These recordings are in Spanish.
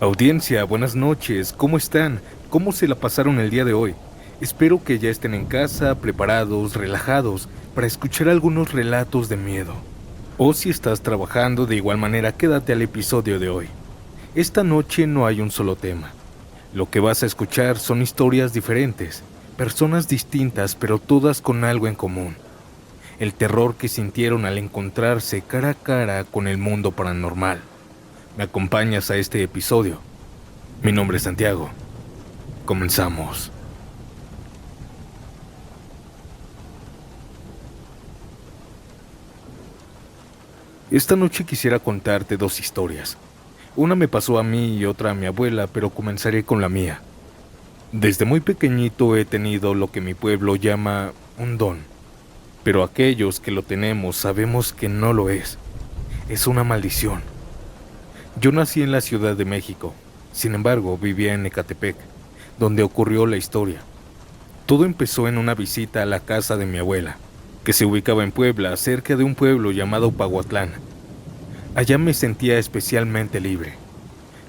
Audiencia, buenas noches, ¿cómo están? ¿Cómo se la pasaron el día de hoy? Espero que ya estén en casa, preparados, relajados, para escuchar algunos relatos de miedo. O si estás trabajando de igual manera, quédate al episodio de hoy. Esta noche no hay un solo tema. Lo que vas a escuchar son historias diferentes, personas distintas, pero todas con algo en común. El terror que sintieron al encontrarse cara a cara con el mundo paranormal. ¿Me acompañas a este episodio? Mi nombre es Santiago. Comenzamos. Esta noche quisiera contarte dos historias. Una me pasó a mí y otra a mi abuela, pero comenzaré con la mía. Desde muy pequeñito he tenido lo que mi pueblo llama un don, pero aquellos que lo tenemos sabemos que no lo es. Es una maldición. Yo nací en la Ciudad de México, sin embargo vivía en Ecatepec, donde ocurrió la historia. Todo empezó en una visita a la casa de mi abuela, que se ubicaba en Puebla, cerca de un pueblo llamado Pahuatlán. Allá me sentía especialmente libre.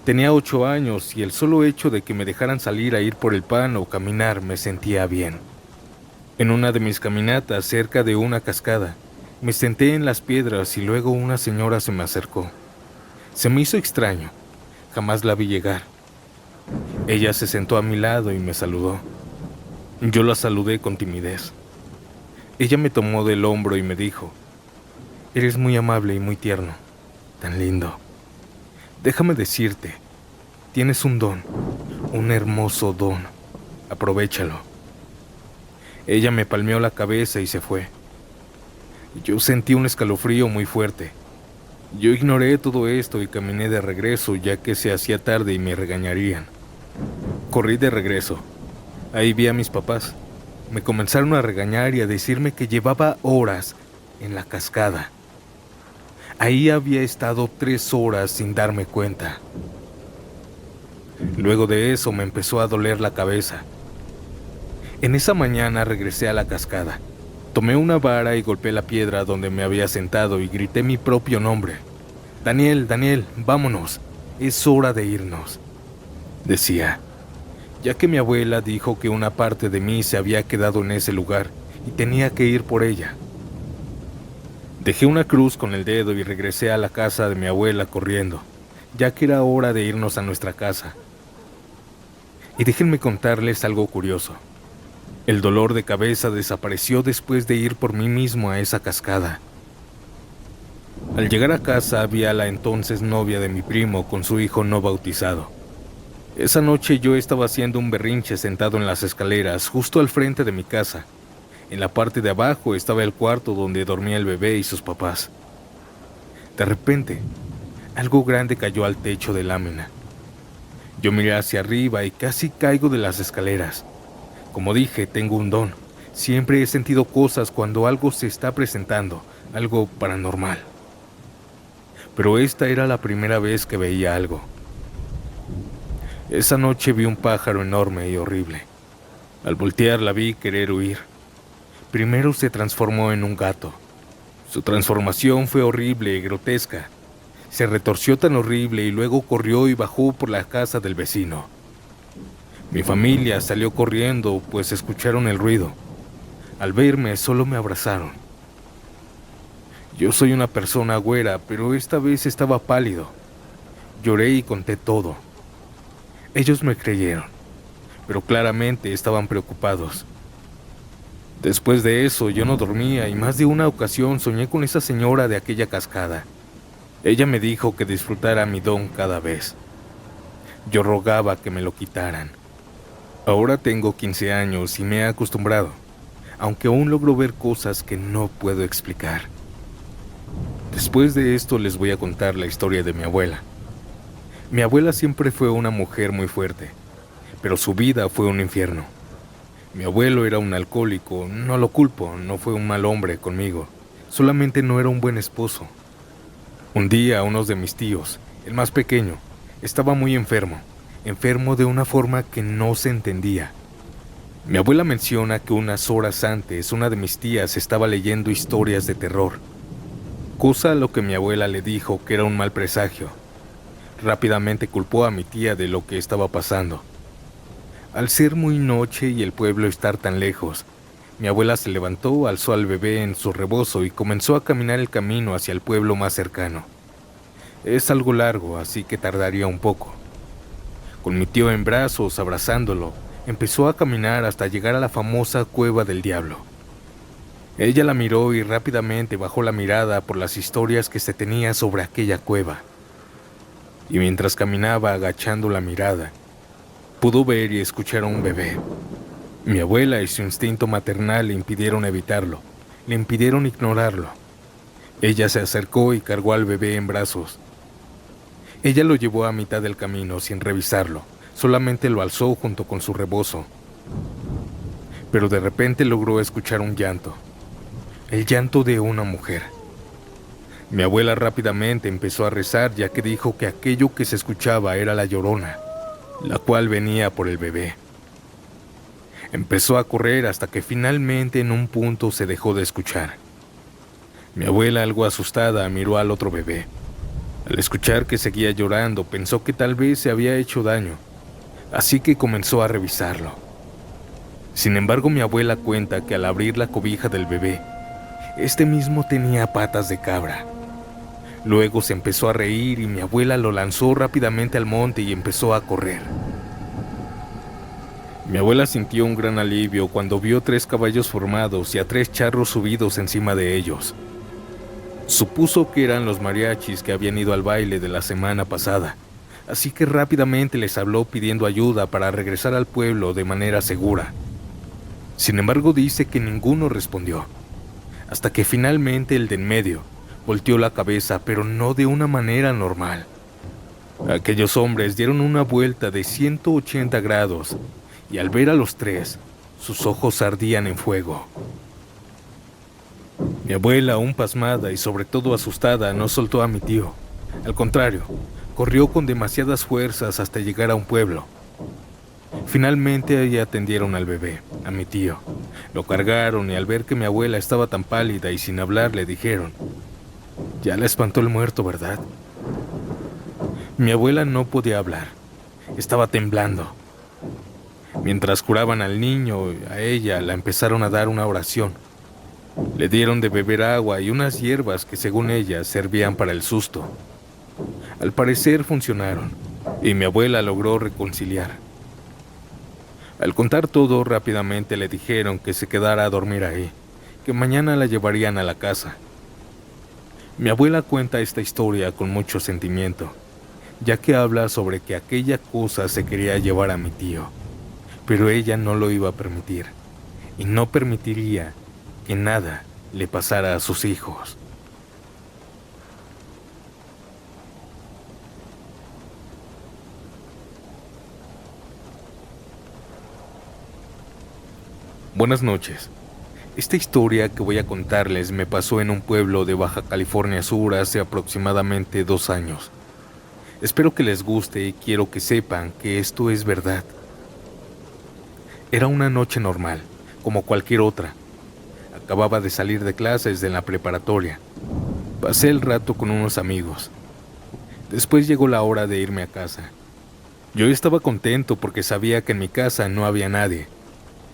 Tenía 8 años y el solo hecho de que me dejaran salir a ir por el pan o caminar me sentía bien. En una de mis caminatas cerca de una cascada, me senté en las piedras y luego una señora se me acercó. Se me hizo extraño, jamás la vi llegar. Ella se sentó a mi lado y me saludó. Yo la saludé con timidez. Ella me tomó del hombro y me dijo: «Eres muy amable y muy tierno, tan lindo. Déjame decirte, tienes un don, un hermoso don. Aprovéchalo». Ella me palmeó la cabeza y se fue. Yo sentí un escalofrío muy fuerte. Yo ignoré todo esto y caminé de regreso, ya que se hacía tarde y me regañarían. Corrí de regreso. Ahí vi a mis papás. Me comenzaron a regañar y a decirme que llevaba horas en la cascada. Ahí había estado 3 horas sin darme cuenta. Luego de eso me empezó a doler la cabeza. En esa mañana regresé a la cascada. Tomé una vara y golpeé la piedra donde me había sentado y grité mi propio nombre. «Daniel, Daniel, vámonos. Es hora de irnos», decía, ya que mi abuela dijo que una parte de mí se había quedado en ese lugar y tenía que ir por ella. Dejé una cruz con el dedo y regresé a la casa de mi abuela corriendo, ya que era hora de irnos a nuestra casa. Y déjenme contarles algo curioso. El dolor de cabeza desapareció después de ir por mí mismo a esa cascada. Al llegar a casa había a la entonces novia de mi primo con su hijo no bautizado. Esa noche yo estaba haciendo un berrinche sentado en las escaleras justo al frente de mi casa. En la parte de abajo estaba el cuarto donde dormía el bebé y sus papás. De repente, algo grande cayó al techo de lámina. Yo miré hacia arriba y casi caigo de las escaleras. Como dije, tengo un don. Siempre he sentido cosas cuando algo se está presentando, algo paranormal. Pero esta era la primera vez que veía algo. Esa noche vi un pájaro enorme y horrible. Al voltear la vi querer huir. Primero se transformó en un gato. Su transformación fue horrible y grotesca. Se retorció tan horrible y luego corrió y bajó por la casa del vecino. Mi familia salió corriendo, pues escucharon el ruido. Al verme, solo me abrazaron. Yo soy una persona güera, pero esta vez estaba pálido. Lloré y conté todo. Ellos me creyeron, pero claramente estaban preocupados. Después de eso, yo no dormía y más de una ocasión soñé con esa señora de aquella cascada. Ella me dijo que disfrutara mi don cada vez. Yo rogaba que me lo quitaran. Ahora tengo 15 años y me he acostumbrado, aunque aún logro ver cosas que no puedo explicar. Después de esto les voy a contar la historia de mi abuela. Mi abuela siempre fue una mujer muy fuerte, pero su vida fue un infierno. Mi abuelo era un alcohólico, no lo culpo, no fue un mal hombre conmigo, solamente no era un buen esposo. Un día uno de mis tíos, el más pequeño, estaba muy enfermo de una forma que no se entendía. Mi abuela menciona que unas horas antes una de mis tías estaba leyendo historias de terror, cosa a lo que mi abuela le dijo que era un mal presagio. Rápidamente culpó a mi tía de lo que estaba pasando. Al ser muy noche y el pueblo estar tan lejos, mi abuela se levantó, alzó al bebé en su rebozo y comenzó a caminar el camino hacia el pueblo más cercano. Es algo largo, así que tardaría un poco. Con mi tío en brazos, abrazándolo, empezó a caminar hasta llegar a la famosa Cueva del Diablo. Ella la miró y rápidamente bajó la mirada por las historias que se tenía sobre aquella cueva. Y mientras caminaba agachando la mirada, pudo ver y escuchar a un bebé. Mi abuela y su instinto maternal le impidieron evitarlo, le impidieron ignorarlo. Ella se acercó y cargó al bebé en brazos. Ella lo llevó a mitad del camino sin revisarlo, solamente lo alzó junto con su rebozo. Pero de repente logró escuchar un llanto, el llanto de una mujer. Mi abuela rápidamente empezó a rezar, ya que dijo que aquello que se escuchaba era la Llorona, la cual venía por el bebé. Empezó a correr hasta que finalmente en un punto se dejó de escuchar. Mi abuela, algo asustada, miró al otro bebé. Al escuchar que seguía llorando, pensó que tal vez se había hecho daño, así que comenzó a revisarlo. Sin embargo, mi abuela cuenta que al abrir la cobija del bebé, este mismo tenía patas de cabra. Luego se empezó a reír y mi abuela lo lanzó rápidamente al monte y empezó a correr. Mi abuela sintió un gran alivio cuando vio 3 caballos formados y a 3 charros subidos encima de ellos. Supuso que eran los mariachis que habían ido al baile de la semana pasada, así que rápidamente les habló pidiendo ayuda para regresar al pueblo de manera segura. Sin embargo, dice que ninguno respondió, hasta que finalmente el de en medio volteó la cabeza, pero no de una manera normal. Aquellos hombres dieron una vuelta de 180 grados y al ver a los 3, sus ojos ardían en fuego. Mi abuela, aún pasmada y sobre todo asustada, no soltó a mi tío. Al contrario, corrió con demasiadas fuerzas hasta llegar a un pueblo. Finalmente allí atendieron al bebé, a mi tío. Lo cargaron y al ver que mi abuela estaba tan pálida y sin hablar le dijeron: «Ya la espantó el muerto, ¿verdad?». Mi abuela no podía hablar, estaba temblando. Mientras curaban al niño, a ella la empezaron a dar una oración. Le dieron de beber agua y unas hierbas que según ella servían para el susto. Al parecer funcionaron y mi abuela logró reconciliar. Al contar todo, rápidamente le dijeron que se quedara a dormir ahí, que mañana la llevarían a la casa. Mi abuela cuenta esta historia con mucho sentimiento, ya que habla sobre que aquella cosa se quería llevar a mi tío, pero ella no lo iba a permitir, y no permitiría que nada le pasara a sus hijos. Buenas noches. Esta historia que voy a contarles me pasó en un pueblo de Baja California Sur hace aproximadamente 2 años. Espero que les guste y quiero que sepan que esto es verdad. Era una noche normal, como cualquier otra. Acababa de salir de clases de la preparatoria. Pasé el rato con unos amigos. Después llegó la hora de irme a casa. Yo estaba contento porque sabía que en mi casa no había nadie,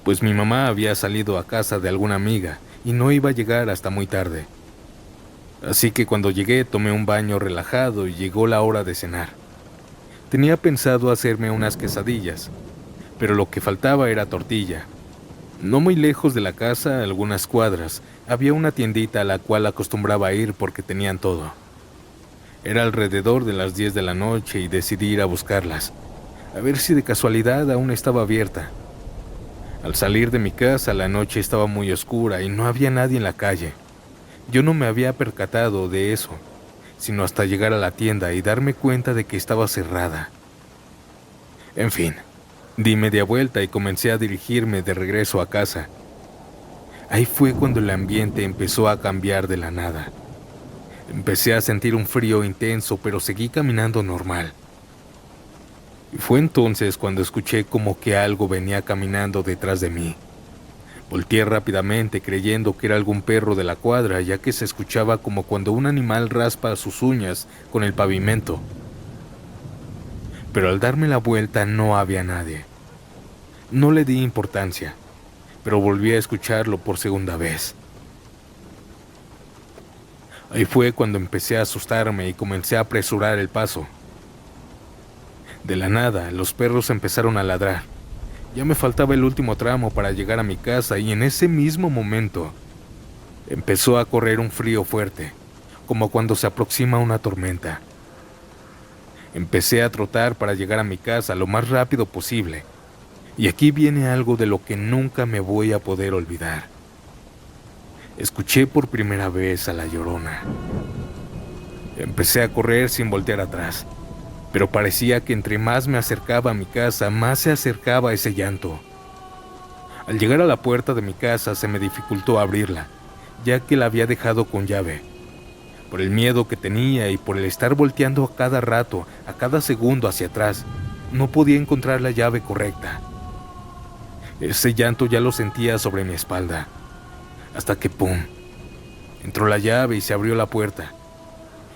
pues mi mamá había salido a casa de alguna amiga y no iba a llegar hasta muy tarde. Así que cuando llegué tomé un baño relajado y llegó la hora de cenar. Tenía pensado hacerme unas quesadillas, pero lo que faltaba era tortilla. No muy lejos de la casa, a algunas cuadras, había una tiendita a la cual acostumbraba ir porque tenían todo. Era alrededor de las 10 de la noche y decidí ir a buscarlas, a ver si de casualidad aún estaba abierta. Al salir de mi casa, la noche estaba muy oscura y no había nadie en la calle. Yo no me había percatado de eso, sino hasta llegar a la tienda y darme cuenta de que estaba cerrada. En fin, di media vuelta y comencé a dirigirme de regreso a casa. Ahí fue cuando el ambiente empezó a cambiar de la nada. Empecé a sentir un frío intenso, pero seguí caminando normal. Y fue entonces cuando escuché como que algo venía caminando detrás de mí. Volteé rápidamente creyendo que era algún perro de la cuadra, ya que se escuchaba como cuando un animal raspa sus uñas con el pavimento. pero al darme la vuelta no había nadie. No le di importancia, pero volví a escucharlo por segunda vez. Ahí fue cuando empecé a asustarme y comencé a apresurar el paso. De la nada, los perros empezaron a ladrar. Ya me faltaba el último tramo para llegar a mi casa y en ese mismo momento empezó a correr un frío fuerte, como cuando se aproxima una tormenta. Empecé a trotar para llegar a mi casa lo más rápido posible. Y aquí viene algo de lo que nunca me voy a poder olvidar. Escuché por primera vez a La Llorona. Empecé a correr sin voltear atrás, pero parecía que entre más me acercaba a mi casa, más se acercaba ese llanto. Al llegar a la puerta de mi casa se me dificultó abrirla, ya que la había dejado con llave. Por el miedo que tenía y por el estar volteando a cada rato, a cada segundo hacia atrás, no podía encontrar la llave correcta. Ese llanto ya lo sentía sobre mi espalda, hasta que ¡pum! Entró la llave y se abrió la puerta.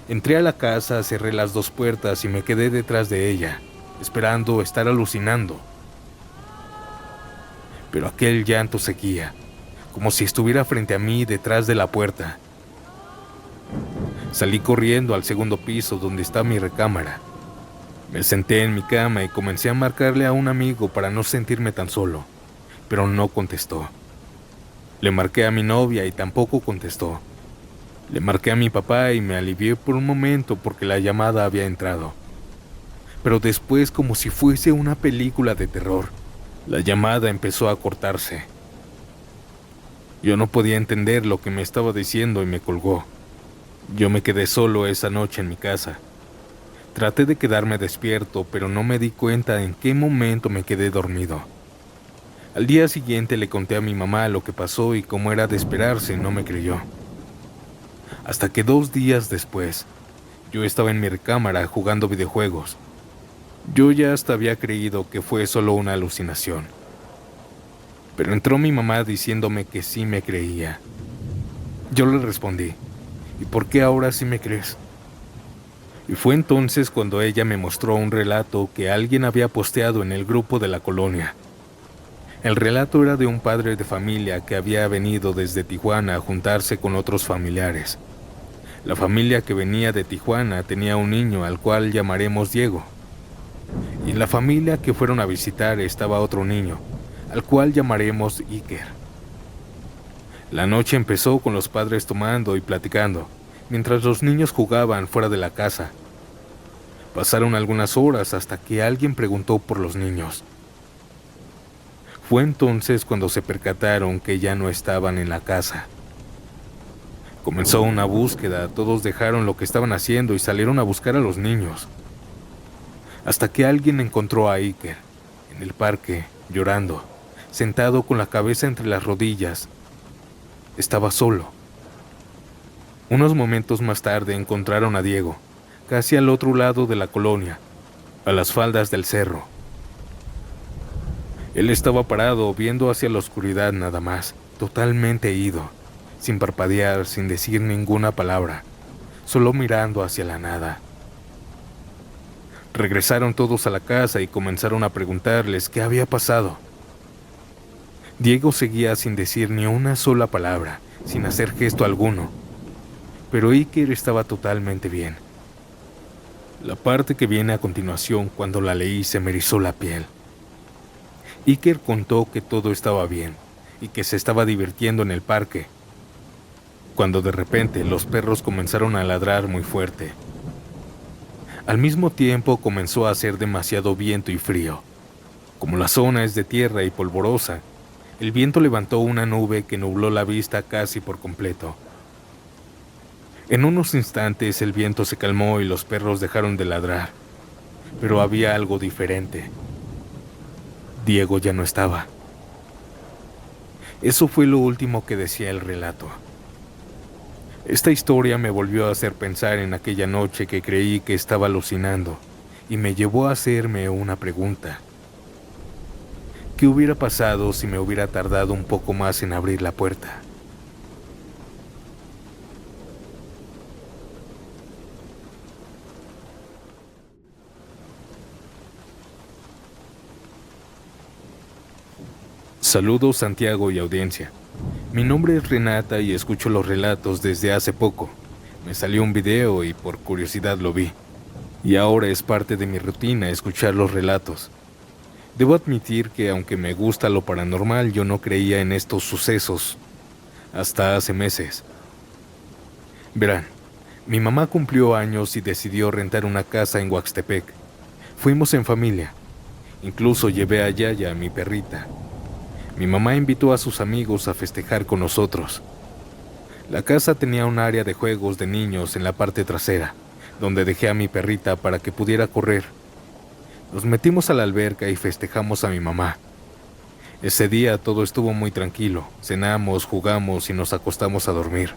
Entré a la casa, cerré las dos puertas y me quedé detrás de ella, esperando estar alucinando. Pero aquel llanto seguía, como si estuviera frente a mí detrás de la puerta. Salí corriendo al segundo piso donde está mi recámara. Me senté en mi cama y comencé a marcarle a un amigo para no sentirme tan solo, pero no contestó. Le marqué a mi novia y tampoco contestó. Le marqué a mi papá y me alivié por un momento porque la llamada había entrado. Pero después, como si fuese una película de terror, la llamada empezó a cortarse. Yo no podía entender lo que me estaba diciendo y me colgó. Yo me quedé solo esa noche en mi casa. Traté de quedarme despierto, pero no me di cuenta en qué momento me quedé dormido. Al día siguiente le conté a mi mamá lo que pasó y como era de esperarse, no me creyó. Hasta que 2 días después, yo estaba en mi recámara jugando videojuegos. Yo ya hasta había creído que fue solo una alucinación. Pero entró mi mamá diciéndome que sí me creía. Yo le respondí, ¿y por qué ahora sí me crees? Y fue entonces cuando ella me mostró un relato que alguien había posteado en el grupo de la colonia. El relato era de un padre de familia que había venido desde Tijuana a juntarse con otros familiares. La familia que venía de Tijuana tenía un niño al cual llamaremos Diego. Y en la familia que fueron a visitar estaba otro niño, al cual llamaremos Iker. La noche empezó con los padres tomando y platicando, mientras los niños jugaban fuera de la casa. Pasaron algunas horas hasta que alguien preguntó por los niños. Fue entonces cuando se percataron que ya no estaban en la casa. Comenzó una búsqueda, todos dejaron lo que estaban haciendo y salieron a buscar a los niños. Hasta que alguien encontró a Iker, en el parque, llorando, sentado con la cabeza entre las rodillas. Estaba solo. Unos momentos más tarde encontraron a Diego, casi al otro lado de la colonia, a las faldas del cerro. Él estaba parado viendo hacia la oscuridad nada más, totalmente ido, sin parpadear, sin decir ninguna palabra, solo mirando hacia la nada. Regresaron todos a la casa y comenzaron a preguntarles qué había pasado. Diego seguía sin decir ni una sola palabra, sin hacer gesto alguno, pero Iker estaba totalmente bien. La parte que viene a continuación, cuando la leí, se me erizó la piel. Iker contó que todo estaba bien y que se estaba divirtiendo en el parque, cuando de repente los perros comenzaron a ladrar muy fuerte. Al mismo tiempo comenzó a hacer demasiado viento y frío. Como la zona es de tierra y polvorosa, el viento levantó una nube que nubló la vista casi por completo. En unos instantes el viento se calmó y los perros dejaron de ladrar, pero había algo diferente. Diego ya no estaba. Eso fue lo último que decía el relato. Esta historia me volvió a hacer pensar en aquella noche que creí que estaba alucinando y me llevó a hacerme una pregunta. ¿Qué hubiera pasado si me hubiera tardado un poco más en abrir la puerta? Saludos Santiago y audiencia. Mi nombre es Renata y escucho los relatos desde hace poco. Me salió un video y por curiosidad lo vi. Y ahora es parte de mi rutina escuchar los relatos. Debo admitir que aunque me gusta lo paranormal, yo no creía en estos sucesos hasta hace meses. Verán, mi mamá cumplió años y decidió rentar una casa en Huaxtepec. Fuimos en familia. Incluso llevé a Yaya, mi perrita. Mi mamá invitó a sus amigos a festejar con nosotros. La casa tenía un área de juegos de niños en la parte trasera, donde dejé a mi perrita para que pudiera correr. Nos metimos a la alberca y festejamos a mi mamá. Ese día todo estuvo muy tranquilo. Cenamos, jugamos y nos acostamos a dormir.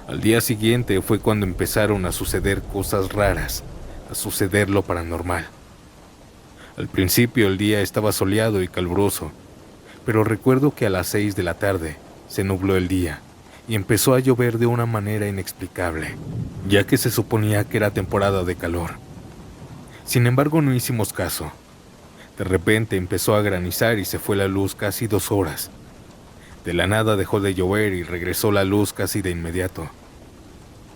Al día siguiente fue cuando empezaron a suceder cosas raras, a suceder lo paranormal. Al principio el día estaba soleado y caluroso, pero recuerdo que a las 6 de la tarde se nubló el día y empezó a llover de una manera inexplicable, ya que se suponía que era temporada de calor. Sin embargo, no hicimos caso. De repente empezó a granizar y se fue la luz casi 2 horas. De la nada dejó de llover y regresó la luz casi de inmediato.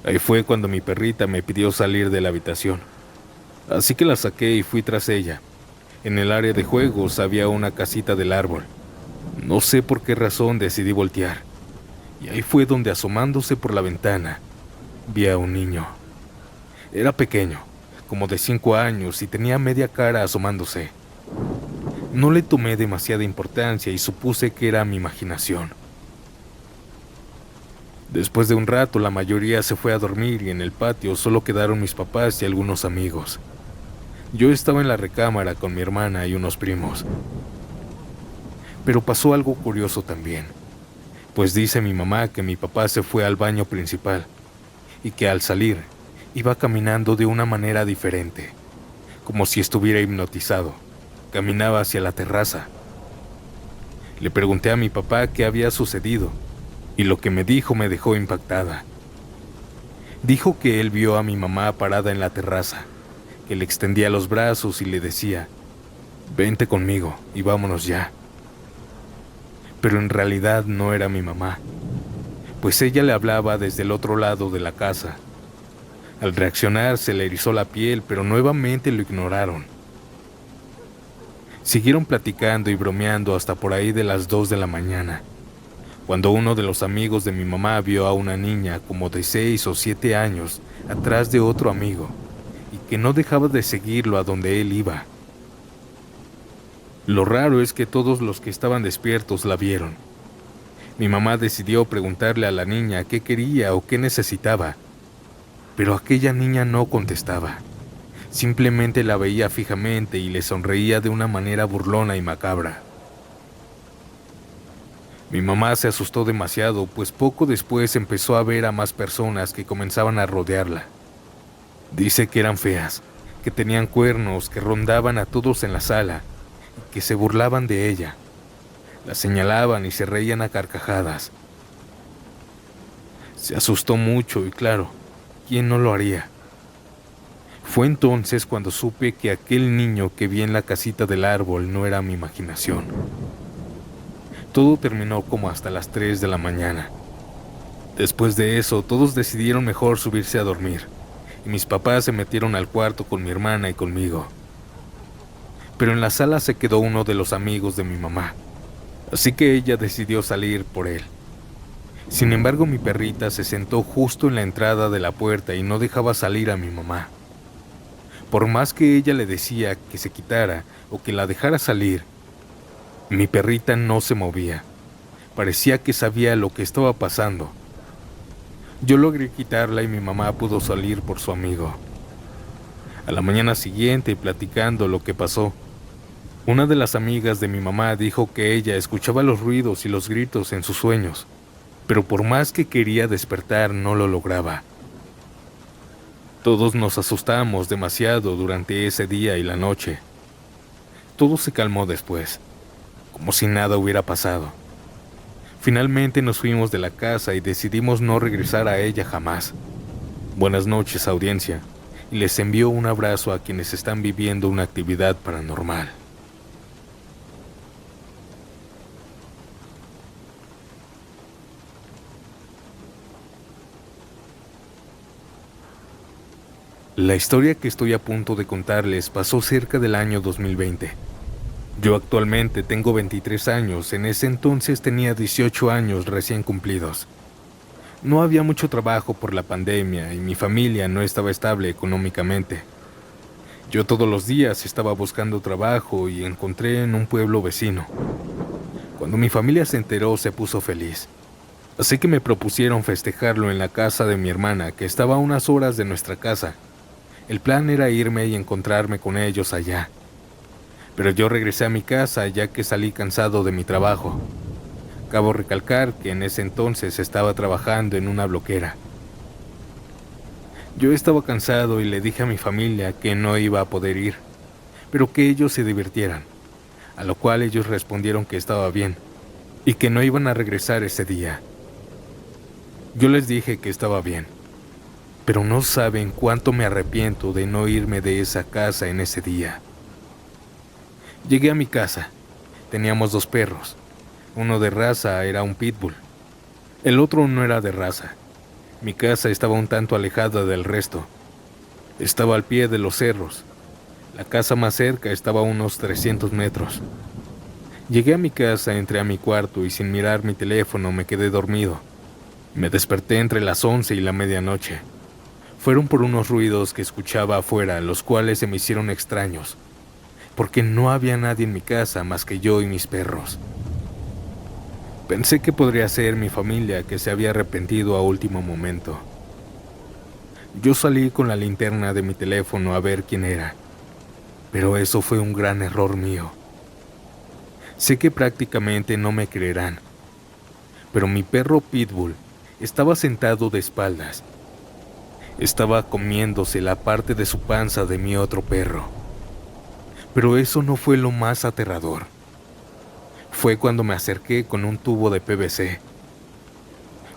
Ahí fue cuando mi perrita me pidió salir de la habitación. Así que la saqué y fui tras ella. En el área de juegos había una casita del árbol. No sé por qué razón decidí voltear. Y ahí fue donde, asomándose por la ventana, vi a un niño. Era pequeño, como de 5 años, y tenía media cara asomándose. No le tomé demasiada importancia y supuse que era mi imaginación. Después de un rato, la mayoría se fue a dormir y en el patio solo quedaron mis papás y algunos amigos. Yo estaba en la recámara con mi hermana y unos primos. Pero pasó algo curioso también, pues dice mi mamá que mi papá se fue al baño principal y que al salir iba caminando de una manera diferente, como si estuviera hipnotizado. Caminaba hacia la terraza. Le pregunté a mi papá qué había sucedido y lo que me dijo me dejó impactada. Dijo que él vio a mi mamá parada en la terraza, que le extendía los brazos y le decía: «Vente conmigo y vámonos ya». Pero en realidad no era mi mamá, pues ella le hablaba desde el otro lado de la casa. Al reaccionar se le erizó la piel, pero nuevamente lo ignoraron. Siguieron platicando y bromeando hasta por ahí de las 2 de la mañana, cuando uno de los amigos de mi mamá vio a una niña como de 6 o 7 años atrás de otro amigo y que no dejaba de seguirlo a donde él iba. Lo raro es que todos los que estaban despiertos la vieron. Mi mamá decidió preguntarle a la niña qué quería o qué necesitaba, pero aquella niña no contestaba. Simplemente la veía fijamente y le sonreía de una manera burlona y macabra. Mi mamá se asustó demasiado, pues poco después empezó a ver a más personas que comenzaban a rodearla. Dice que eran feas, que tenían cuernos, que rondaban a todos en la sala y que se burlaban de ella. La señalaban y se reían a carcajadas. Se asustó mucho y claro, ¿quién no lo haría? Fue entonces cuando supe que aquel niño que vi en la casita del árbol no era mi imaginación. Todo terminó como hasta las 3 de la mañana. Después de eso, todos decidieron mejor subirse a dormir, y mis papás se metieron al cuarto con mi hermana y conmigo. Pero en la sala se quedó uno de los amigos de mi mamá, así que ella decidió salir por él. Sin embargo, mi perrita se sentó justo en la entrada de la puerta y no dejaba salir a mi mamá. Por más que ella le decía que se quitara o que la dejara salir, mi perrita no se movía. Parecía que sabía lo que estaba pasando. Yo logré quitarla y mi mamá pudo salir por su amigo. A la mañana siguiente, platicando lo que pasó, una de las amigas de mi mamá dijo que ella escuchaba los ruidos y los gritos en sus sueños, pero por más que quería despertar no lo lograba. Todos nos asustamos demasiado durante ese día y la noche. Todo se calmó después, como si nada hubiera pasado. Finalmente nos fuimos de la casa y decidimos no regresar a ella jamás. Buenas noches, audiencia, y les envío un abrazo a quienes están viviendo una actividad paranormal. La historia que estoy a punto de contarles pasó cerca del año 2020. Yo actualmente tengo 23 años, en ese entonces tenía 18 años recién cumplidos. No había mucho trabajo por la pandemia y mi familia no estaba estable económicamente. Yo todos los días estaba buscando trabajo y encontré en un pueblo vecino. Cuando mi familia se enteró, se puso feliz. Así que me propusieron festejarlo en la casa de mi hermana, que estaba a unas horas de nuestra casa. El plan era irme y encontrarme con ellos allá. Pero yo regresé a mi casa ya que salí cansado de mi trabajo. Cabe recalcar que en ese entonces estaba trabajando en una bloquera. Yo estaba cansado y le dije a mi familia que no iba a poder ir, pero que ellos se divirtieran, a lo cual ellos respondieron que estaba bien y que no iban a regresar ese día. Yo les dije que estaba bien, pero no saben cuánto me arrepiento de no irme de esa casa en ese día. Llegué a mi casa. Teníamos 2 perros. Uno de raza era un pitbull. El otro no era de raza. Mi casa estaba un tanto alejada del resto. Estaba al pie de los cerros. La casa más cerca estaba a unos 300 metros. Llegué a mi casa, entré a mi cuarto y sin mirar mi teléfono me quedé dormido. Me desperté entre las 11 y la medianoche. Fueron por unos ruidos que escuchaba afuera, los cuales se me hicieron extraños, porque no había nadie en mi casa más que yo y mis perros. Pensé que podría ser mi familia que se había arrepentido a último momento. Yo salí con la linterna de mi teléfono a ver quién era, pero eso fue un gran error mío. Sé que prácticamente no me creerán, pero mi perro Pitbull estaba sentado de espaldas. Estaba comiéndose la parte de su panza de mi otro perro. Pero eso no fue lo más aterrador. Fue cuando me acerqué con un tubo de PVC.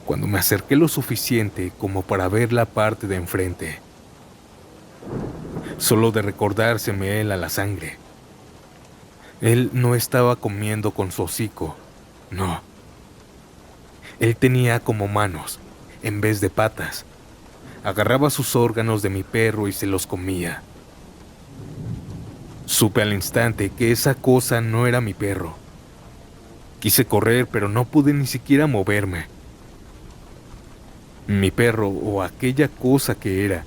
Cuando me acerqué lo suficiente como para ver la parte de enfrente. Solo de recordárseme él a la sangre. Él no estaba comiendo con su hocico, no. Él tenía como manos, en vez de patas. Agarraba sus órganos de mi perro y se los comía. Supe al instante que esa cosa no era mi perro. Quise correr, pero no pude ni siquiera moverme. Mi perro, o aquella cosa que era,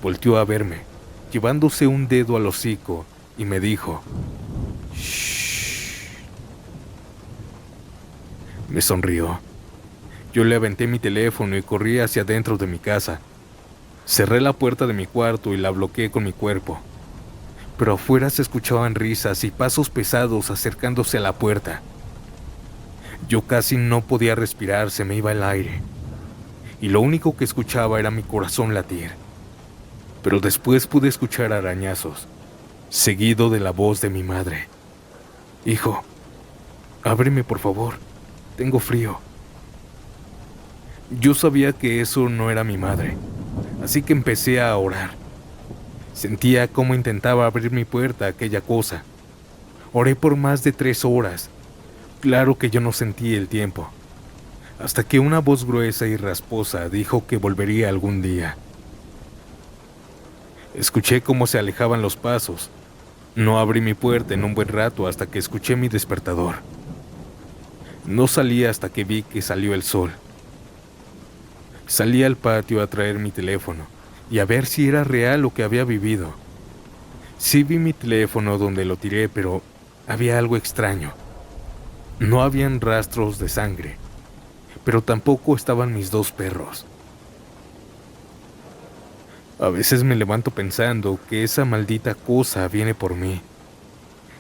volteó a verme, llevándose un dedo al hocico, y me dijo: "Shh". Me sonrió. Yo le aventé mi teléfono y corrí hacia adentro de mi casa. Cerré la puerta de mi cuarto y la bloqueé con mi cuerpo. Pero afuera se escuchaban risas y pasos pesados acercándose a la puerta. Yo casi no podía respirar, se me iba el aire. Y lo único que escuchaba era mi corazón latir. Pero después pude escuchar arañazos, seguido de la voz de mi madre. "Hijo, ábreme por favor, tengo frío". Yo sabía que eso no era mi madre, así que empecé a orar. Sentía cómo intentaba abrir mi puerta a aquella cosa. Oré por más de 3 horas. Claro que yo no sentí el tiempo, hasta que una voz gruesa y rasposa dijo que volvería algún día. Escuché cómo se alejaban los pasos. No abrí mi puerta en un buen rato hasta que escuché mi despertador. No salí hasta que vi que salió el sol. Salí al patio a traer mi teléfono y a ver si era real lo que había vivido. Sí vi mi teléfono donde lo tiré, pero había algo extraño. No habían rastros de sangre, pero tampoco estaban mis 2 perros. A veces me levanto pensando que esa maldita cosa viene por mí.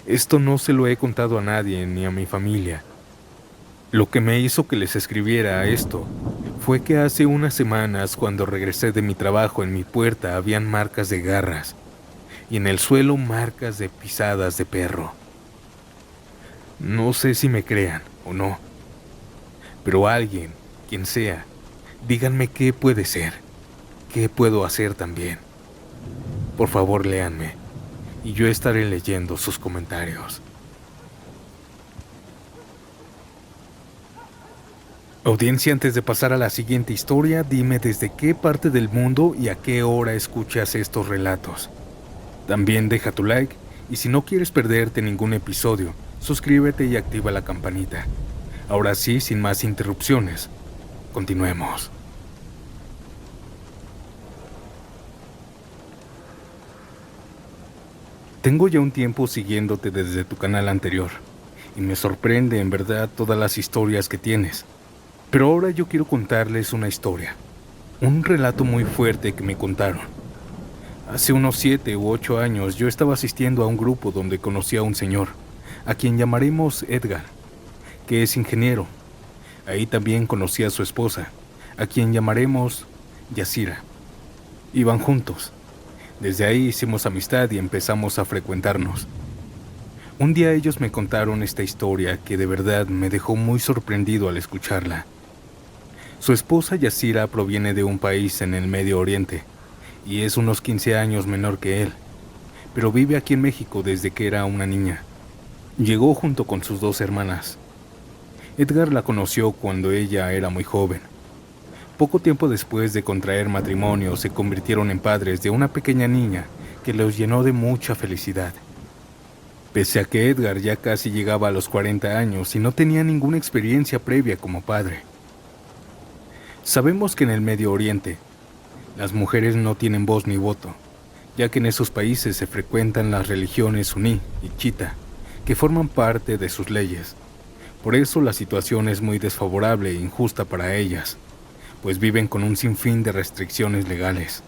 Esto no se lo he contado a nadie ni a mi familia. Lo que me hizo que les escribiera esto fue que hace unas semanas, cuando regresé de mi trabajo, en mi puerta habían marcas de garras y en el suelo marcas de pisadas de perro. No sé si me crean o no, pero alguien, quien sea, díganme qué puede ser, qué puedo hacer también. Por favor, léanme y yo estaré leyendo sus comentarios. Audiencia, antes de pasar a la siguiente historia, dime desde qué parte del mundo y a qué hora escuchas estos relatos. También deja tu like y si no quieres perderte ningún episodio, suscríbete y activa la campanita. Ahora sí, sin más interrupciones, continuemos. Tengo ya un tiempo siguiéndote desde tu canal anterior y me sorprende en verdad todas las historias que tienes. Pero ahora yo quiero contarles una historia, un relato muy fuerte que me contaron. Hace unos 7 u 8 años yo estaba asistiendo a un grupo donde conocí a un señor, a quien llamaremos Edgar, que es ingeniero. Ahí también conocí a su esposa, a quien llamaremos Yasira. Iban juntos. Desde ahí hicimos amistad y empezamos a frecuentarnos. Un día ellos me contaron esta historia que de verdad me dejó muy sorprendido al escucharla. Su esposa Yasira proviene de un país en el Medio Oriente y es unos 15 años menor que él, pero vive aquí en México desde que era una niña. Llegó junto con sus 2 hermanas. Edgar la conoció cuando ella era muy joven. Poco tiempo después de contraer matrimonio, se convirtieron en padres de una pequeña niña que los llenó de mucha felicidad. Pese a que Edgar ya casi llegaba a los 40 años y no tenía ninguna experiencia previa como padre. Sabemos que en el Medio Oriente, las mujeres no tienen voz ni voto, ya que en esos países se frecuentan las religiones suní y chiita, que forman parte de sus leyes. Por eso la situación es muy desfavorable e injusta para ellas, pues viven con un sinfín de restricciones legales.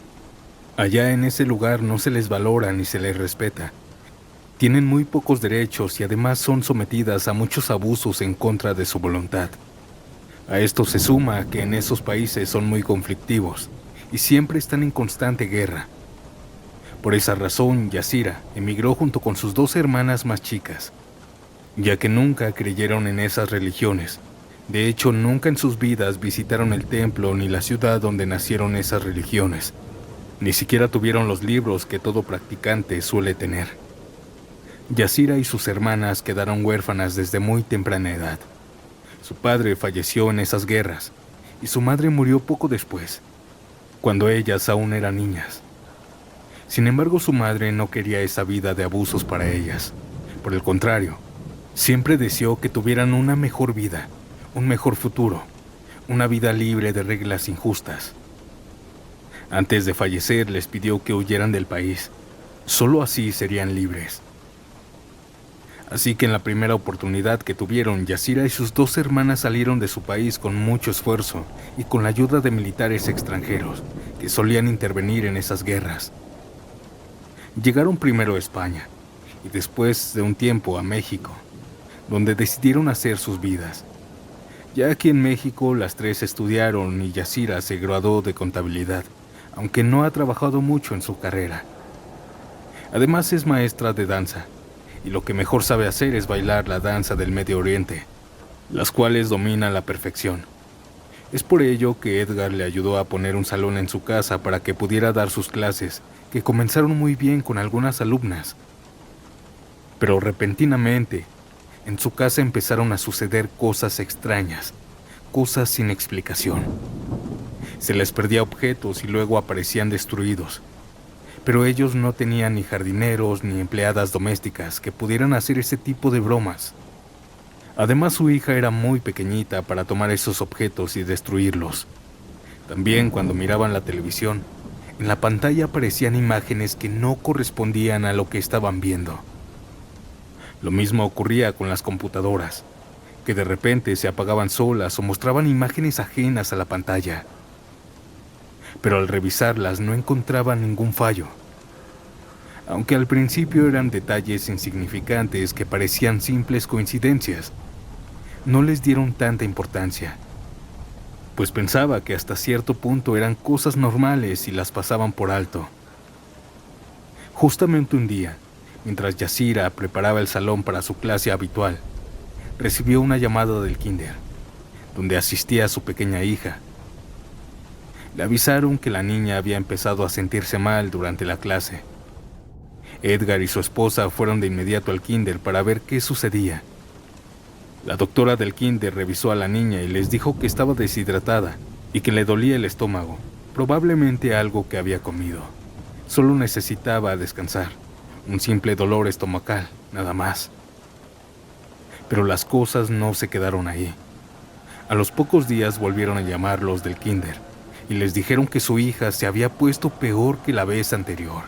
Allá en ese lugar no se les valora ni se les respeta. Tienen muy pocos derechos y además son sometidas a muchos abusos en contra de su voluntad. A esto se suma que en esos países son muy conflictivos y siempre están en constante guerra. Por esa razón, Yasira emigró junto con sus 2 hermanas más chicas, ya que nunca creyeron en esas religiones. De hecho, nunca en sus vidas visitaron el templo ni la ciudad donde nacieron esas religiones. Ni siquiera tuvieron los libros que todo practicante suele tener. Yasira y sus hermanas quedaron huérfanas desde muy temprana edad. Su padre falleció en esas guerras y su madre murió poco después, cuando ellas aún eran niñas. Sin embargo, su madre no quería esa vida de abusos para ellas. Por el contrario, siempre deseó que tuvieran una mejor vida, un mejor futuro, una vida libre de reglas injustas. Antes de fallecer, les pidió que huyeran del país. Solo así serían libres. Así que en la primera oportunidad que tuvieron, Yasira y sus 2 hermanas salieron de su país con mucho esfuerzo y con la ayuda de militares extranjeros que solían intervenir en esas guerras. Llegaron primero a España y después de un tiempo a México, donde decidieron hacer sus vidas. Ya aquí en México las 3 estudiaron y Yasira se graduó de contabilidad, aunque no ha trabajado mucho en su carrera. Además es maestra de danza, y lo que mejor sabe hacer es bailar la danza del Medio Oriente, las cuales domina a la perfección. Es por ello que Edgar le ayudó a poner un salón en su casa para que pudiera dar sus clases, que comenzaron muy bien con algunas alumnas. Pero repentinamente, en su casa empezaron a suceder cosas extrañas, cosas sin explicación. Se les perdía objetos y luego aparecían destruidos. Pero ellos no tenían ni jardineros ni empleadas domésticas que pudieran hacer ese tipo de bromas. Además, su hija era muy pequeñita para tomar esos objetos y destruirlos. También cuando miraban la televisión, en la pantalla aparecían imágenes que no correspondían a lo que estaban viendo. Lo mismo ocurría con las computadoras, que de repente se apagaban solas o mostraban imágenes ajenas a la pantalla. Pero al revisarlas no encontraban ningún fallo. Aunque al principio eran detalles insignificantes que parecían simples coincidencias, no les dieron tanta importancia, pues pensaba que hasta cierto punto eran cosas normales y las pasaban por alto. Justamente un día, mientras Yasira preparaba el salón para su clase habitual, recibió una llamada del kinder, donde asistía a su pequeña hija. Le avisaron que la niña había empezado a sentirse mal durante la clase. Edgar y su esposa fueron de inmediato al kinder para ver qué sucedía. La doctora del kinder revisó a la niña y les dijo que estaba deshidratada y que le dolía el estómago, probablemente algo que había comido. Solo necesitaba descansar, un simple dolor estomacal, nada más. Pero las cosas no se quedaron ahí. A los pocos días volvieron a llamarlos del kinder y les dijeron que su hija se había puesto peor que la vez anterior.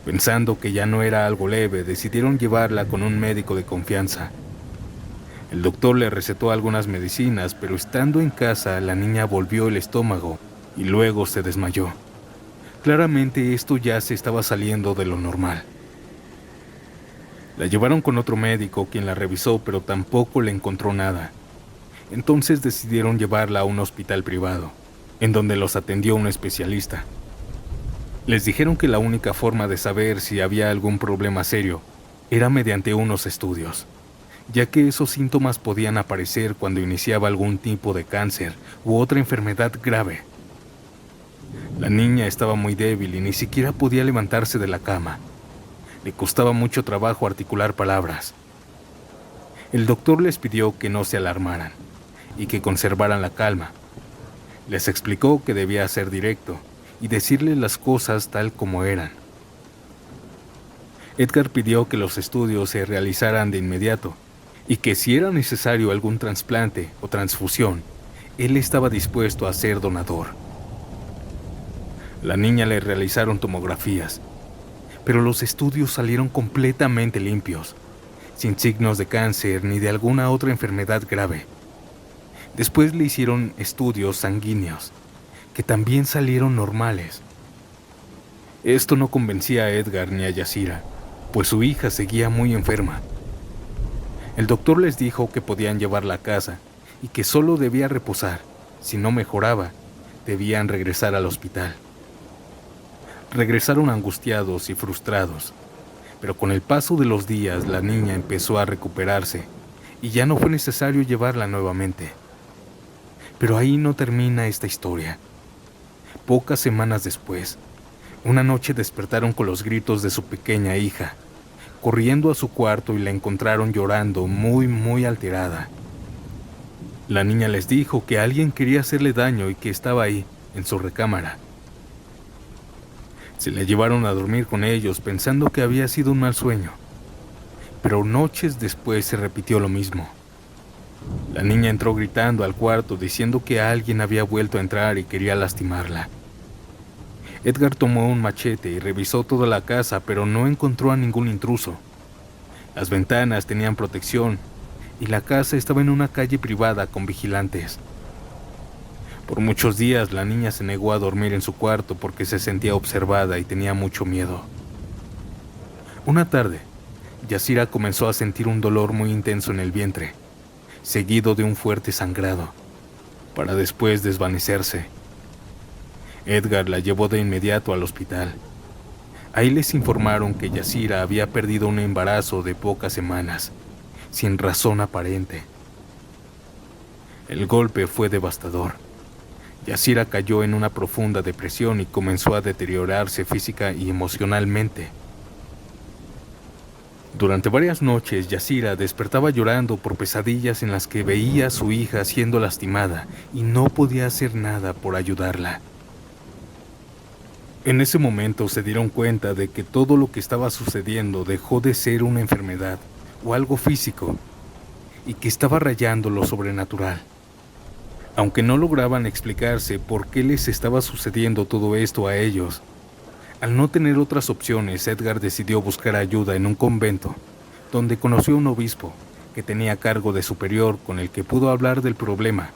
Pensando que ya no era algo leve, decidieron llevarla con un médico de confianza. El doctor le recetó algunas medicinas, pero estando en casa, la niña volvió el estómago y luego se desmayó. Claramente esto ya se estaba saliendo de lo normal. La llevaron con otro médico, quien la revisó, pero tampoco le encontró nada. Entonces decidieron llevarla a un hospital privado, en donde los atendió un especialista. Les dijeron que la única forma de saber si había algún problema serio era mediante unos estudios, ya que esos síntomas podían aparecer cuando iniciaba algún tipo de cáncer u otra enfermedad grave. La niña estaba muy débil y ni siquiera podía levantarse de la cama. Le costaba mucho trabajo articular palabras. El doctor les pidió que no se alarmaran y que conservaran la calma. Les explicó que debía ser directo y decirle las cosas tal como eran. Edgar pidió que los estudios se realizaran de inmediato y que si era necesario algún trasplante o transfusión, él estaba dispuesto a ser donador. La niña le realizaron tomografías, pero los estudios salieron completamente limpios, sin signos de cáncer ni de alguna otra enfermedad grave. Después le hicieron estudios sanguíneos, que también salieron normales. Esto no convencía a Edgar ni a Yasira, pues su hija seguía muy enferma. El doctor les dijo que podían llevarla a casa y que solo debía reposar. Si no mejoraba, debían regresar al hospital. Regresaron angustiados y frustrados, pero con el paso de los días la niña empezó a recuperarse y ya no fue necesario llevarla nuevamente. Pero ahí no termina esta historia. Pocas semanas después, una noche despertaron con los gritos de su pequeña hija, corriendo a su cuarto y la encontraron llorando muy alterada. La niña les dijo que alguien quería hacerle daño y que estaba ahí, en su recámara. Se la llevaron a dormir con ellos pensando que había sido un mal sueño, pero noches después se repitió lo mismo. La niña entró gritando al cuarto diciendo que alguien había vuelto a entrar y quería lastimarla. Edgar tomó un machete y revisó toda la casa, pero no encontró a ningún intruso. Las ventanas tenían protección y la casa estaba en una calle privada con vigilantes. Por muchos días la niña se negó a dormir en su cuarto porque se sentía observada y tenía mucho miedo. Una tarde, Yasira comenzó a sentir un dolor muy intenso en el vientre, seguido de un fuerte sangrado, para después desvanecerse. Edgar la llevó de inmediato al hospital. Ahí les informaron que Yasira había perdido un embarazo de pocas semanas, sin razón aparente. El golpe fue devastador. Yasira cayó en una profunda depresión y comenzó a deteriorarse física y emocionalmente. Durante varias noches, Yasira despertaba llorando por pesadillas en las que veía a su hija siendo lastimada y no podía hacer nada por ayudarla. En ese momento se dieron cuenta de que todo lo que estaba sucediendo dejó de ser una enfermedad o algo físico y que estaba rayando lo sobrenatural. Aunque no lograban explicarse por qué les estaba sucediendo todo esto a ellos, al no tener otras opciones, Edgar decidió buscar ayuda en un convento, donde conoció a un obispo que tenía cargo de superior con el que pudo hablar del problema.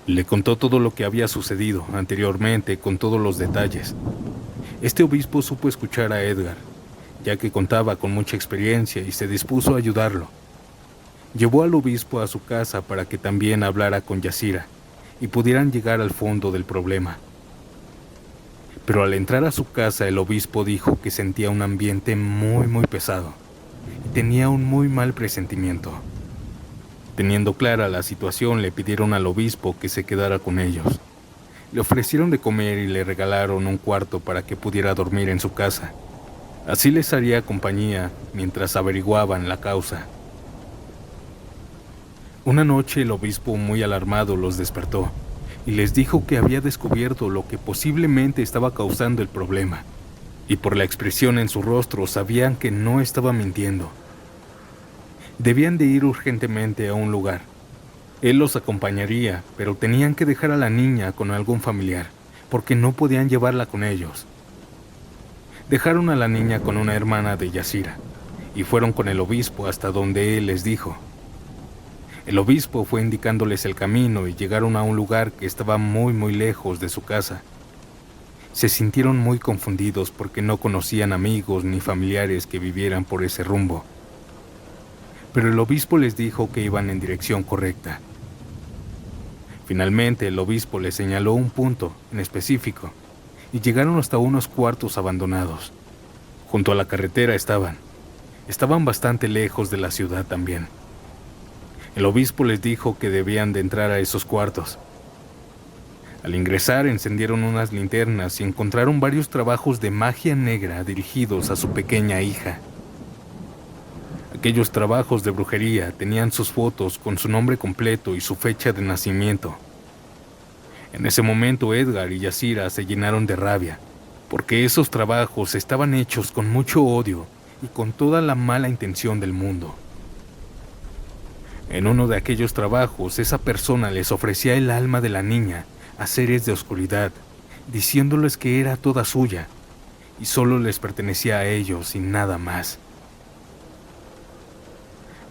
Le contó todo lo que había sucedido anteriormente con todos los detalles. Este obispo supo escuchar a Edgar, ya que contaba con mucha experiencia y se dispuso a ayudarlo. Llevó al obispo a su casa para que también hablara con Yasira y pudieran llegar al fondo del problema. Pero al entrar a su casa, el obispo dijo que sentía un ambiente muy pesado y tenía un muy mal presentimiento. Teniendo clara la situación, le pidieron al obispo que se quedara con ellos. Le ofrecieron de comer y le regalaron un cuarto para que pudiera dormir en su casa. Así les haría compañía mientras averiguaban la causa. Una noche el obispo, muy alarmado, los despertó y les dijo que había descubierto lo que posiblemente estaba causando el problema, y por la expresión en su rostro sabían que no estaba mintiendo. Debían de ir urgentemente a un lugar. Él los acompañaría, pero tenían que dejar a la niña con algún familiar, porque no podían llevarla con ellos. Dejaron a la niña con una hermana de Yasira, y fueron con el obispo hasta donde él les dijo. El obispo fue indicándoles el camino y llegaron a un lugar que estaba muy lejos de su casa. Se sintieron muy confundidos porque no conocían amigos ni familiares que vivieran por ese rumbo. Pero el obispo les dijo que iban en dirección correcta. Finalmente, el obispo les señaló un punto en específico y llegaron hasta unos cuartos abandonados. Junto a la carretera estaban bastante lejos de la ciudad también. El obispo les dijo que debían de entrar a esos cuartos. Al ingresar, encendieron unas linternas y encontraron varios trabajos de magia negra dirigidos a su pequeña hija. Aquellos trabajos de brujería tenían sus fotos con su nombre completo y su fecha de nacimiento. En ese momento Edgar y Yasira se llenaron de rabia, porque esos trabajos estaban hechos con mucho odio y con toda la mala intención del mundo. En uno de aquellos trabajos, esa persona les ofrecía el alma de la niña a seres de oscuridad, diciéndoles que era toda suya y solo les pertenecía a ellos y nada más.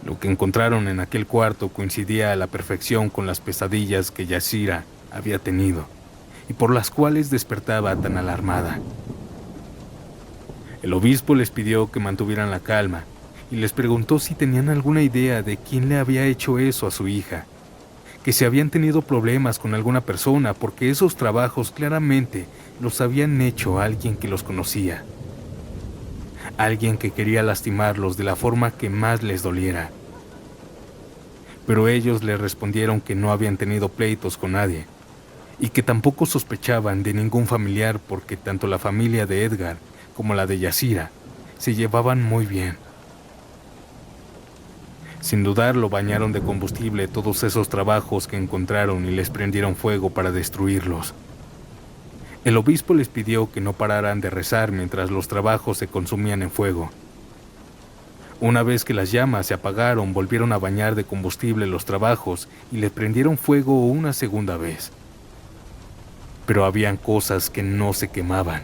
Lo que encontraron en aquel cuarto coincidía a la perfección con las pesadillas que Yasira había tenido y por las cuales despertaba tan alarmada. El obispo les pidió que mantuvieran la calma y les preguntó si tenían alguna idea de quién le había hecho eso a su hija, que si habían tenido problemas con alguna persona porque esos trabajos claramente los habían hecho alguien que los conocía. Alguien que quería lastimarlos de la forma que más les doliera. Pero ellos le respondieron que no habían tenido pleitos con nadie y que tampoco sospechaban de ningún familiar porque tanto la familia de Edgar como la de Yasira se llevaban muy bien. Sin dudarlo, bañaron de combustible todos esos trabajos que encontraron y les prendieron fuego para destruirlos. El obispo les pidió que no pararan de rezar mientras los trabajos se consumían en fuego. Una vez que las llamas se apagaron, volvieron a bañar de combustible los trabajos y les prendieron fuego una segunda vez. Pero habían cosas que no se quemaban.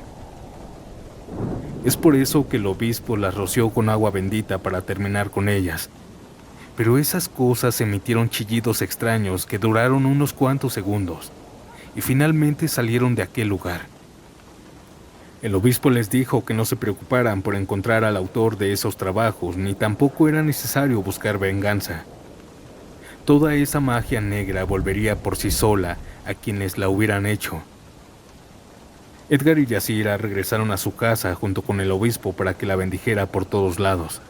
Es por eso que el obispo las roció con agua bendita para terminar con ellas. Pero esas cosas emitieron chillidos extraños que duraron unos cuantos segundos y finalmente salieron de aquel lugar. El obispo les dijo que no se preocuparan por encontrar al autor de esos trabajos, ni tampoco era necesario buscar venganza. Toda esa magia negra volvería por sí sola a quienes la hubieran hecho. Edgar y Yasira regresaron a su casa junto con el obispo para que la bendijera por todos lados,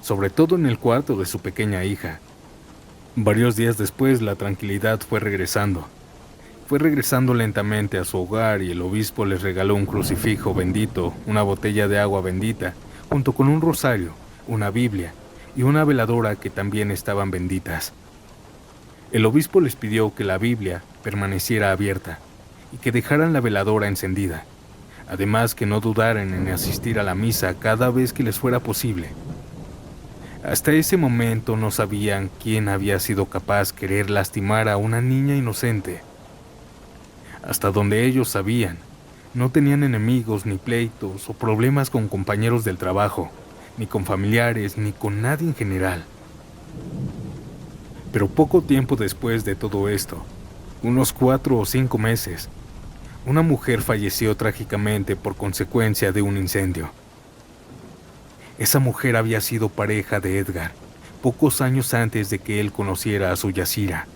sobre todo en el cuarto de su pequeña hija. Varios días después, la tranquilidad fue regresando. Fue regresando lentamente a su hogar y el obispo les regaló un crucifijo bendito, una botella de agua bendita, junto con un rosario, una Biblia y una veladora que también estaban benditas. El obispo les pidió que la Biblia permaneciera abierta y que dejaran la veladora encendida, además que no dudaran en asistir a la misa cada vez que les fuera posible. Hasta ese momento no sabían quién había sido capaz de querer lastimar a una niña inocente. Hasta donde ellos sabían, no tenían enemigos ni pleitos o problemas con compañeros del trabajo, ni con familiares, ni con nadie en general. Pero poco tiempo después de todo esto, unos 4 o 5 meses, una mujer falleció trágicamente por consecuencia de un incendio. Esa mujer había sido pareja de Edgar, pocos años antes de que él conociera a su Yasira.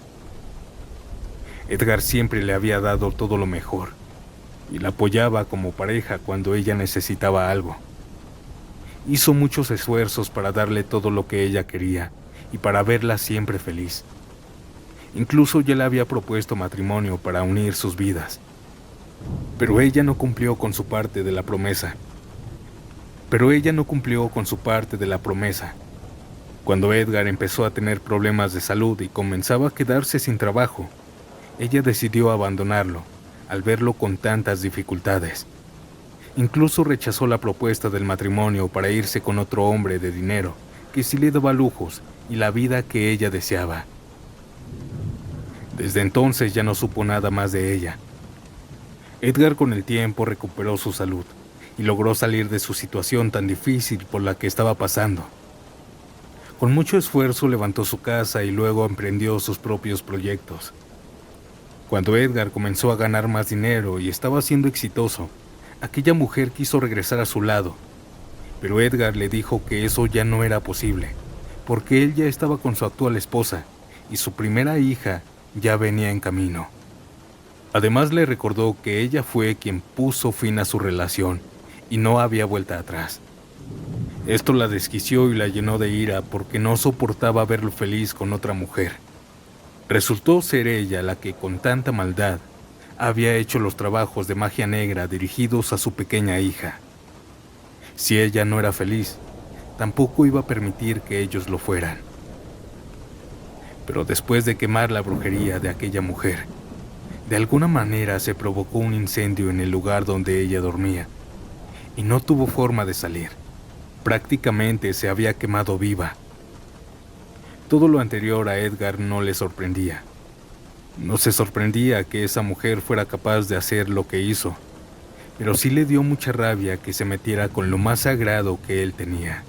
Edgar siempre le había dado todo lo mejor y la apoyaba como pareja cuando ella necesitaba algo. Hizo muchos esfuerzos para darle todo lo que ella quería y para verla siempre feliz. Incluso ya le había propuesto matrimonio para unir sus vidas. Pero ella no cumplió con su parte de la promesa. Cuando Edgar empezó a tener problemas de salud y comenzaba a quedarse sin trabajo, ella decidió abandonarlo al verlo con tantas dificultades. Incluso rechazó la propuesta del matrimonio para irse con otro hombre de dinero que sí le daba lujos y la vida que ella deseaba. Desde entonces ya no supo nada más de ella. Edgar con el tiempo recuperó su salud y logró salir de su situación tan difícil por la que estaba pasando. Con mucho esfuerzo levantó su casa y luego emprendió sus propios proyectos. Cuando Edgar comenzó a ganar más dinero y estaba siendo exitoso, aquella mujer quiso regresar a su lado, pero Edgar le dijo que eso ya no era posible, porque él ya estaba con su actual esposa y su primera hija ya venía en camino. Además le recordó que ella fue quien puso fin a su relación y no había vuelta atrás. Esto la desquició y la llenó de ira porque no soportaba verlo feliz con otra mujer. Resultó ser ella la que con tanta maldad había hecho los trabajos de magia negra dirigidos a su pequeña hija. Si ella no era feliz, tampoco iba a permitir que ellos lo fueran. Pero después de quemar la brujería de aquella mujer, de alguna manera se provocó un incendio en el lugar donde ella dormía y no tuvo forma de salir. Prácticamente se había quemado viva. Todo lo anterior a Edgar no le sorprendía. No se sorprendía que esa mujer fuera capaz de hacer lo que hizo, pero sí le dio mucha rabia que se metiera con lo más sagrado que él tenía.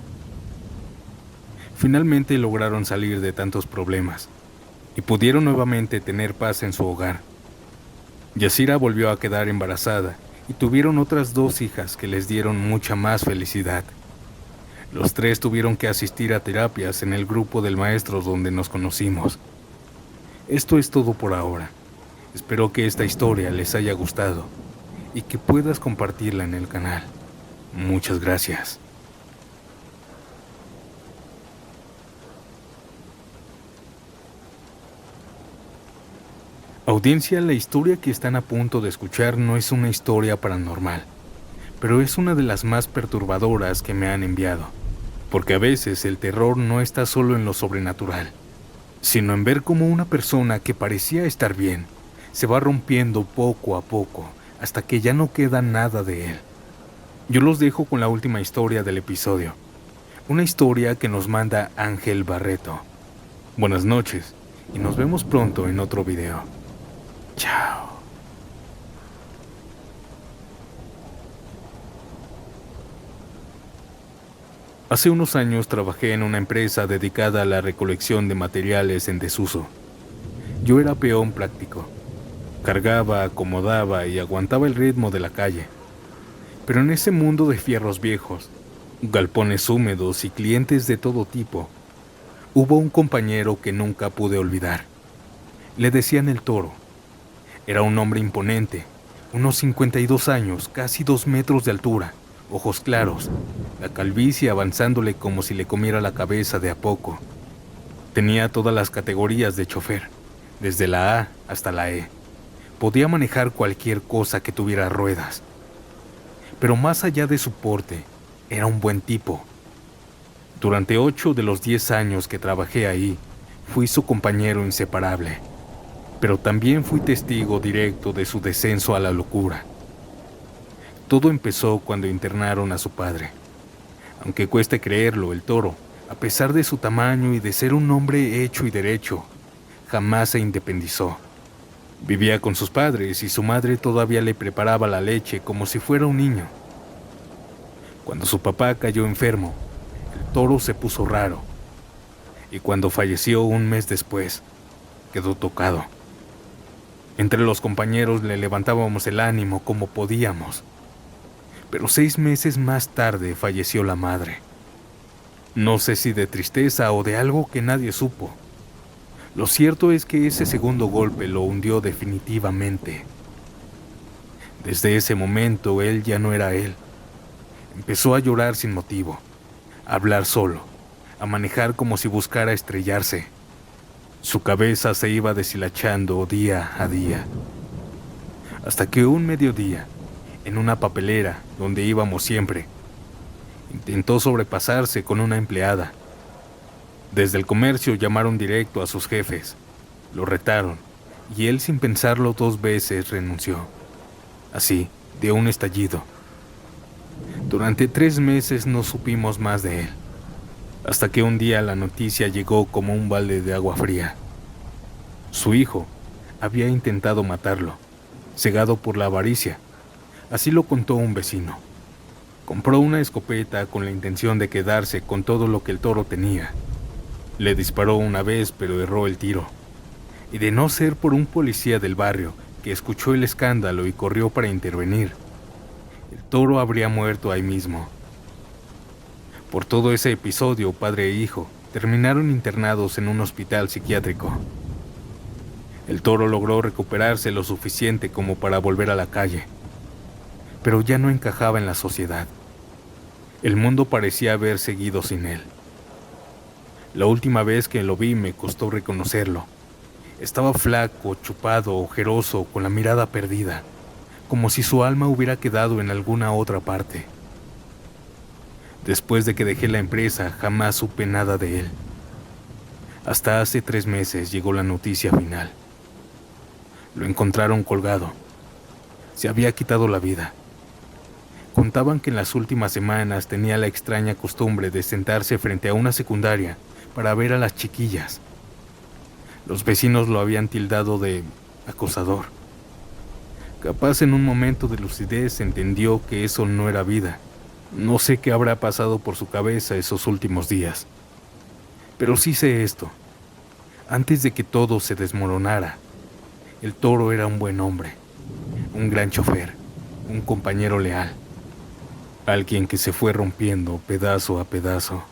Finalmente lograron salir de tantos problemas y pudieron nuevamente tener paz en su hogar. Yasira volvió a quedar embarazada y tuvieron otras 2 hijas que les dieron mucha más felicidad. Los 3 tuvieron que asistir a terapias en el grupo del maestro donde nos conocimos. Esto es todo por ahora. Espero que esta historia les haya gustado y que puedas compartirla en el canal. Muchas gracias. Audiencia, la historia que están a punto de escuchar no es una historia paranormal, pero es una de las más perturbadoras que me han enviado, porque a veces el terror no está solo en lo sobrenatural, sino en ver cómo una persona que parecía estar bien se va rompiendo poco a poco hasta que ya no queda nada de él. Yo los dejo con la última historia del episodio, una historia que nos manda Ángel Barreto. Buenas noches y nos vemos pronto en otro video. Chao. Hace unos años trabajé en una empresa dedicada a la recolección de materiales en desuso. Yo era peón práctico. Cargaba, acomodaba y aguantaba el ritmo de la calle. Pero en ese mundo de fierros viejos, galpones húmedos y clientes de todo tipo, hubo un compañero que nunca pude olvidar. Le decían el Toro. Era un hombre imponente, unos 52 años, casi 2 metros de altura, ojos claros, la calvicie avanzándole como si le comiera la cabeza de a poco. Tenía todas las categorías de chofer, desde la A hasta la E. Podía manejar cualquier cosa que tuviera ruedas. Pero más allá de su porte, era un buen tipo. Durante 8 de los 10 años que trabajé ahí, fui su compañero inseparable. Pero también fui testigo directo de su descenso a la locura. Todo empezó cuando internaron a su padre. Aunque cueste creerlo, el Toro, a pesar de su tamaño y de ser un hombre hecho y derecho, jamás se independizó. Vivía con sus padres y su madre todavía le preparaba la leche como si fuera un niño. Cuando su papá cayó enfermo, el Toro se puso raro. Y cuando falleció un mes después, quedó tocado. Entre los compañeros le levantábamos el ánimo como podíamos. Pero 6 meses más tarde falleció la madre. No sé si de tristeza o de algo que nadie supo. Lo cierto es que ese segundo golpe lo hundió definitivamente. Desde ese momento él ya no era él. Empezó a llorar sin motivo, a hablar solo, a manejar como si buscara estrellarse. Su cabeza se iba deshilachando día a día. Hasta que un mediodía, en una papelera donde íbamos siempre, intentó sobrepasarse con una empleada. Desde el comercio llamaron directo a sus jefes, lo retaron, y él sin pensarlo 2 veces renunció. Así, de un estallido. Durante 3 meses no supimos más de él, hasta que un día la noticia llegó como un balde de agua fría. Su hijo había intentado matarlo, cegado por la avaricia. Así lo contó un vecino. Compró una escopeta con la intención de quedarse con todo lo que el toro tenía. Le disparó una vez, pero erró el tiro. Y de no ser por un policía del barrio que escuchó el escándalo y corrió para intervenir, el toro habría muerto ahí mismo. Por todo ese episodio, padre e hijo terminaron internados en un hospital psiquiátrico. El toro logró recuperarse lo suficiente como para volver a la calle, pero ya no encajaba en la sociedad. El mundo parecía haber seguido sin él. La última vez que lo vi me costó reconocerlo. Estaba flaco, chupado, ojeroso, con la mirada perdida, como si su alma hubiera quedado en alguna otra parte. Después de que dejé la empresa, jamás supe nada de él. Hasta hace 3 meses llegó la noticia final. Lo encontraron colgado. Se había quitado la vida. Contaban que en las últimas semanas tenía la extraña costumbre de sentarse frente a una secundaria para ver a las chiquillas. Los vecinos lo habían tildado de acosador. Capaz en un momento de lucidez entendió que eso no era vida. No sé qué habrá pasado por su cabeza esos últimos días. Pero sí sé esto. Antes de que todo se desmoronara, el toro era un buen hombre, un gran chofer, un compañero leal, alguien que se fue rompiendo pedazo a pedazo.